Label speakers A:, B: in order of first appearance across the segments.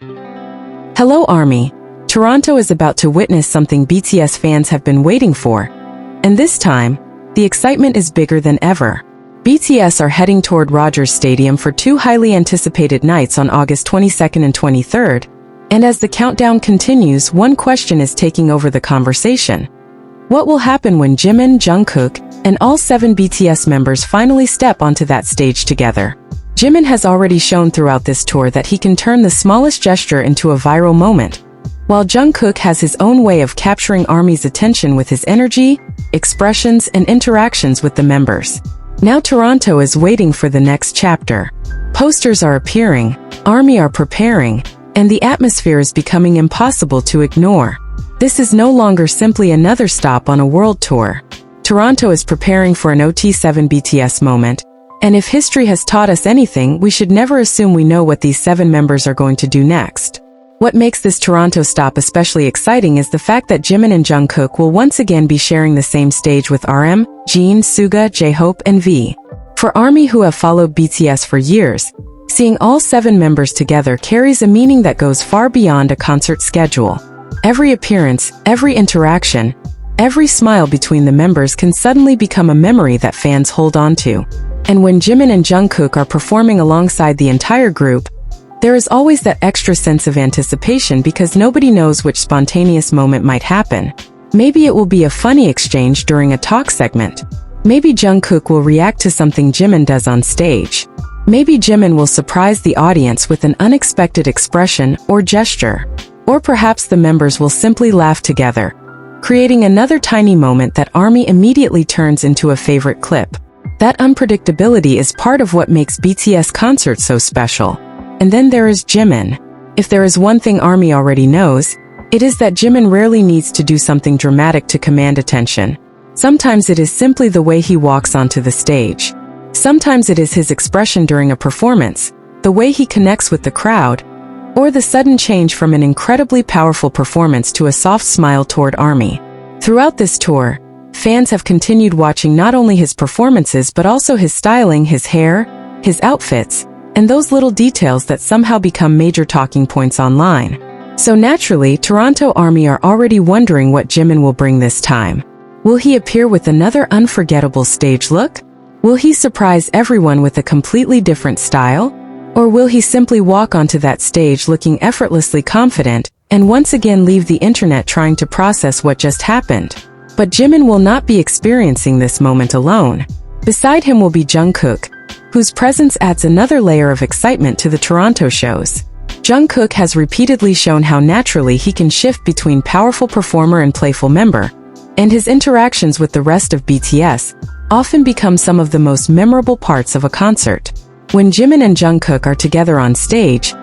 A: Hello ARMY! Toronto is about to witness something BTS fans have been waiting for. And this time, the excitement is bigger than ever. BTS are heading toward Rogers Stadium for two highly anticipated nights on August 22nd and 23rd. And as the countdown continues, one question is taking over the conversation. What will happen when Jimin, Jungkook, and all 7 BTS members finally step onto that stage together? Jimin has already shown throughout this tour that he can turn the smallest gesture into a viral moment, while Jungkook has his own way of capturing ARMY's attention with his energy, expressions, and interactions with the members. Now Toronto is waiting for the next chapter. Posters are appearing, ARMY are preparing, and the atmosphere is becoming impossible to ignore. This is no longer simply another stop on a world tour. Toronto is preparing for an OT7 BTS moment, and if history has taught us anything, we should never assume we know what these 7 members are going to do next. What makes this Toronto stop especially exciting is the fact that Jimin and Jungkook will once again be sharing the same stage with RM, Jin, SUGA, J-Hope, and V. For ARMY who have followed BTS for years, seeing all 7 members together carries a meaning that goes far beyond a concert schedule. Every appearance, every interaction, every smile between the members can suddenly become a memory that fans hold on to. And when Jimin and Jungkook are performing alongside the entire group, there is always that extra sense of anticipation because nobody knows which spontaneous moment might happen. Maybe it will be a funny exchange during a talk segment. Maybe Jungkook will react to something Jimin does on stage. Maybe Jimin will surprise the audience with an unexpected expression or gesture. Or perhaps the members will simply laugh together, creating another tiny moment that ARMY immediately turns into a favorite clip. That unpredictability is part of what makes BTS concerts so special. And then there is Jimin. If there is one thing ARMY already knows, it is that Jimin rarely needs to do something dramatic to command attention. Sometimes it is simply the way he walks onto the stage. Sometimes it is his expression during a performance, the way he connects with the crowd, or the sudden change from an incredibly powerful performance to a soft smile toward ARMY. Throughout this tour, fans have continued watching not only his performances but also his styling, his hair, his outfits, and those little details that somehow become major talking points online. So naturally, Toronto ARMY are already wondering what Jimin will bring this time. Will he appear with another unforgettable stage look? Will he surprise everyone with a completely different style? Or will he simply walk onto that stage looking effortlessly confident and once again leave the internet trying to process what just happened? But Jimin will not be experiencing this moment alone. Beside him will be Jungkook, whose presence adds another layer of excitement to the Toronto shows. Jungkook has repeatedly shown how naturally he can shift between powerful performer and playful member, and his interactions with the rest of BTS often become some of the most memorable parts of a concert. When Jimin and Jungkook are together on stage,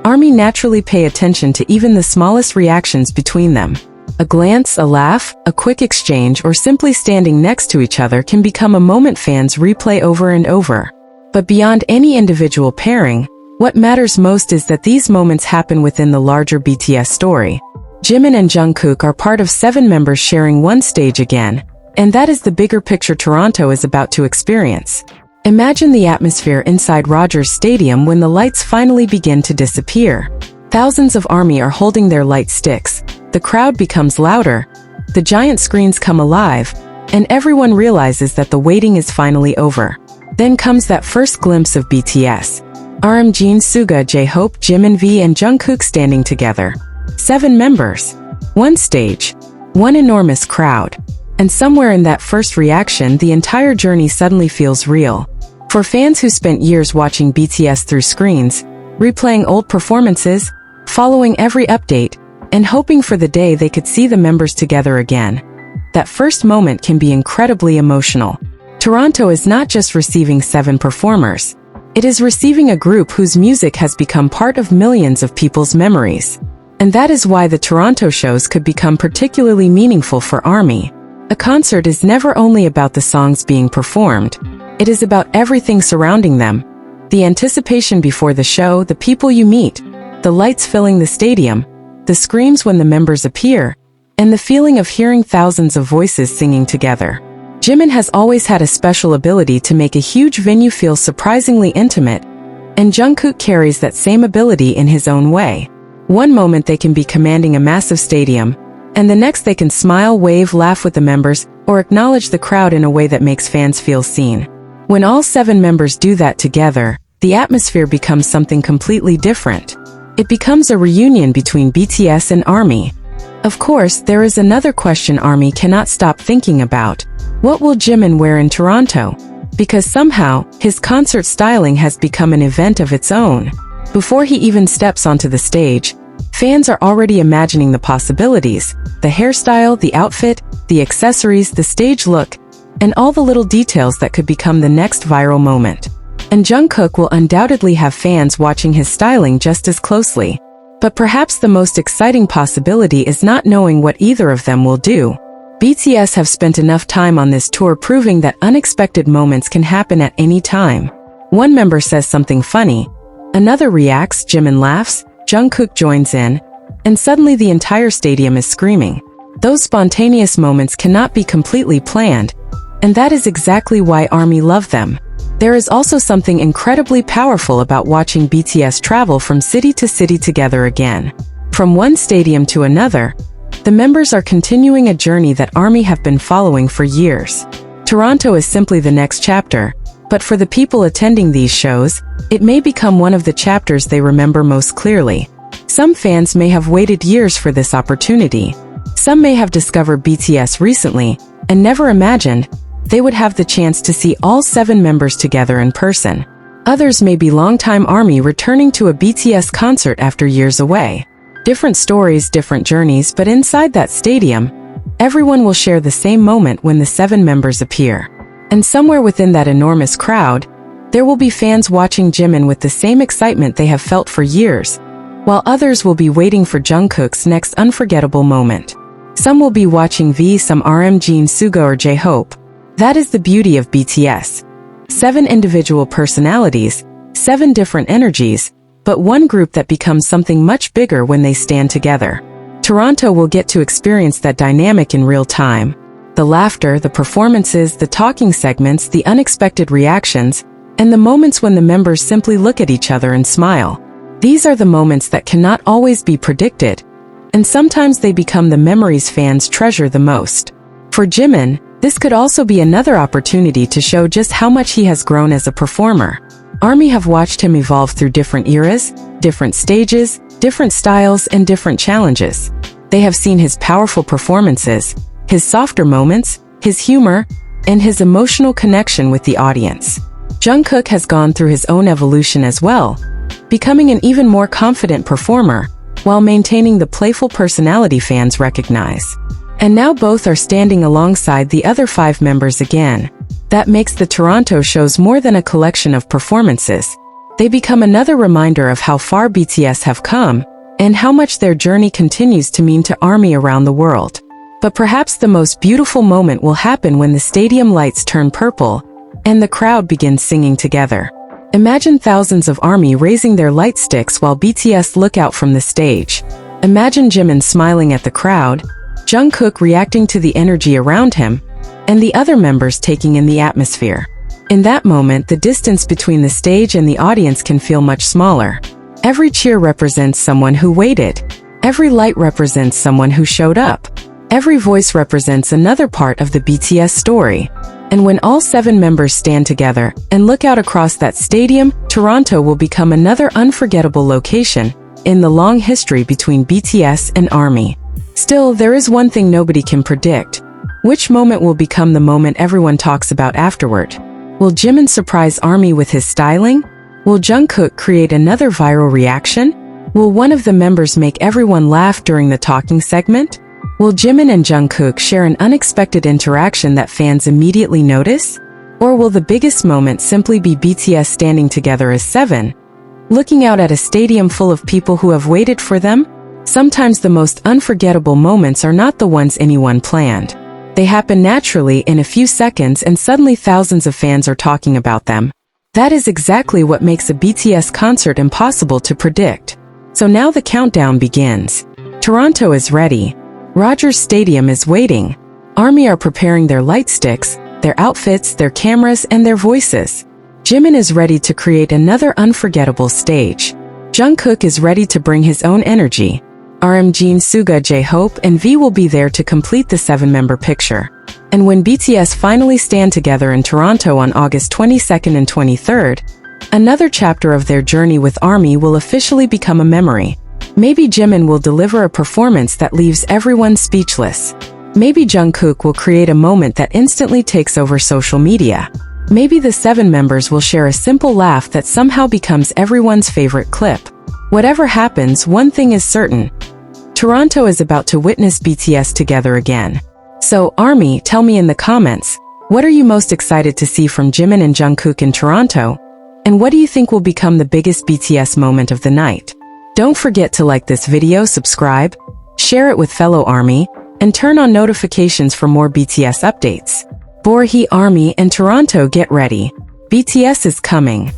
A: ARMY naturally pay attention to even the smallest reactions between them. A glance, a laugh, a quick exchange, or simply standing next to each other can become a moment fans replay over and over. But beyond any individual pairing, what matters most is that these moments happen within the larger BTS story. Jimin and Jungkook are part of 7 members sharing one stage again, and that is the bigger picture Toronto is about to experience. Imagine the atmosphere inside Rogers Stadium when the lights finally begin to disappear. Thousands of ARMY are holding their light sticks, the crowd becomes louder, the giant screens come alive, and everyone realizes that the waiting is finally over. Then comes that first glimpse of BTS. RM, Jin, SUGA, J-Hope, Jimin, V, and Jungkook standing together. 7 members. One stage. One enormous crowd. And somewhere in that first reaction, the entire journey suddenly feels real. For fans who spent years watching BTS through screens, replaying old performances, following every update, and hoping for the day they could see the members together again, that first moment can be incredibly emotional. Toronto is not just receiving 7 performers. It is receiving a group whose music has become part of millions of people's memories. And that is why the Toronto shows could become particularly meaningful for ARMY. A concert is never only about the songs being performed. It is about everything surrounding them. The anticipation before the show, the people you meet, the lights filling the stadium, the screams when the members appear, and the feeling of hearing thousands of voices singing together. Jimin has always had a special ability to make a huge venue feel surprisingly intimate, and Jungkook carries that same ability in his own way. One moment they can be commanding a massive stadium, and the next they can smile, wave, laugh with the members, or acknowledge the crowd in a way that makes fans feel seen. When all 7 members do that together, the atmosphere becomes something completely different. It becomes a reunion between BTS and ARMY. Of course, there is another question ARMY cannot stop thinking about. What will Jimin wear in Toronto? Because somehow, his concert styling has become an event of its own. Before he even steps onto the stage, fans are already imagining the possibilities, the hairstyle, the outfit, the accessories, the stage look, and all the little details that could become the next viral moment. And Jungkook will undoubtedly have fans watching his styling just as closely. But perhaps the most exciting possibility is not knowing what either of them will do. BTS have spent enough time on this tour proving that unexpected moments can happen at any time. One member says something funny, another reacts, Jimin laughs, Jungkook joins in, and suddenly the entire stadium is screaming. Those spontaneous moments cannot be completely planned, and that is exactly why ARMY love them. There is also something incredibly powerful about watching BTS travel from city to city together again. From one stadium to another, the members are continuing a journey that ARMY have been following for years. Toronto is simply the next chapter, but for the people attending these shows, it may become one of the chapters they remember most clearly. Some fans may have waited years for this opportunity. Some may have discovered BTS recently and never imagined they would have the chance to see all 7 members together in person. Others may be longtime ARMY returning to a BTS concert after years away. Different stories, different journeys, but inside that stadium, everyone will share the same moment when the 7 members appear. And somewhere within that enormous crowd, there will be fans watching Jimin with the same excitement they have felt for years, while others will be waiting for Jungkook's next unforgettable moment. Some will be watching V, some RM, Jin, SUGA or J-Hope. That is the beauty of BTS. 7 individual personalities, 7 different energies, but one group that becomes something much bigger when they stand together. Toronto will get to experience that dynamic in real time. The laughter, the performances, the talking segments, the unexpected reactions, and the moments when the members simply look at each other and smile. These are the moments that cannot always be predicted, and sometimes they become the memories fans treasure the most. For Jimin, this could also be another opportunity to show just how much he has grown as a performer. ARMY have watched him evolve through different eras, different stages, different styles, and different challenges. They have seen his powerful performances, his softer moments, his humor, and his emotional connection with the audience. Jungkook has gone through his own evolution as well, becoming an even more confident performer, while maintaining the playful personality fans recognize. And now both are standing alongside the other 5 members again. That makes the Toronto shows more than a collection of performances. They become another reminder of how far BTS have come, and how much their journey continues to mean to ARMY around the world. But perhaps the most beautiful moment will happen when the stadium lights turn purple, and the crowd begins singing together. Imagine thousands of ARMY raising their light sticks while BTS look out from the stage. Imagine Jimin smiling at the crowd, Jungkook reacting to the energy around him, and the other members taking in the atmosphere. In that moment, the distance between the stage and the audience can feel much smaller. Every cheer represents someone who waited. Every light represents someone who showed up. Every voice represents another part of the BTS story. And when all 7 members stand together and look out across that stadium, Toronto will become another unforgettable location in the long history between BTS and ARMY. Still, there is one thing nobody can predict. Which moment will become the moment everyone talks about afterward? Will Jimin surprise ARMY with his styling? Will Jungkook create another viral reaction? Will one of the members make everyone laugh during the talking segment? Will Jimin and Jungkook share an unexpected interaction that fans immediately notice? Or will the biggest moment simply be BTS standing together as 7, looking out at a stadium full of people who have waited for them? Sometimes the most unforgettable moments are not the ones anyone planned. They happen naturally in a few seconds and suddenly thousands of fans are talking about them. That is exactly what makes a BTS concert impossible to predict. So now the countdown begins. Toronto is ready. Rogers Stadium is waiting. ARMY are preparing their light sticks, their outfits, their cameras, and their voices. Jimin is ready to create another unforgettable stage. Jungkook is ready to bring his own energy. RM Jin, SUGA, J-Hope, and V will be there to complete the 7-member picture. And when BTS finally stand together in Toronto on August 22nd and 23rd, another chapter of their journey with ARMY will officially become a memory. Maybe Jimin will deliver a performance that leaves everyone speechless. Maybe Jungkook will create a moment that instantly takes over social media. Maybe the 7 members will share a simple laugh that somehow becomes everyone's favorite clip. Whatever happens, one thing is certain. Toronto is about to witness BTS together again. So, ARMY, tell me in the comments, what are you most excited to see from Jimin and Jungkook in Toronto? And what do you think will become the biggest BTS moment of the night? Don't forget to like this video, subscribe, share it with fellow ARMY, and turn on notifications for more BTS updates. ARMY and Toronto, get ready. BTS is coming.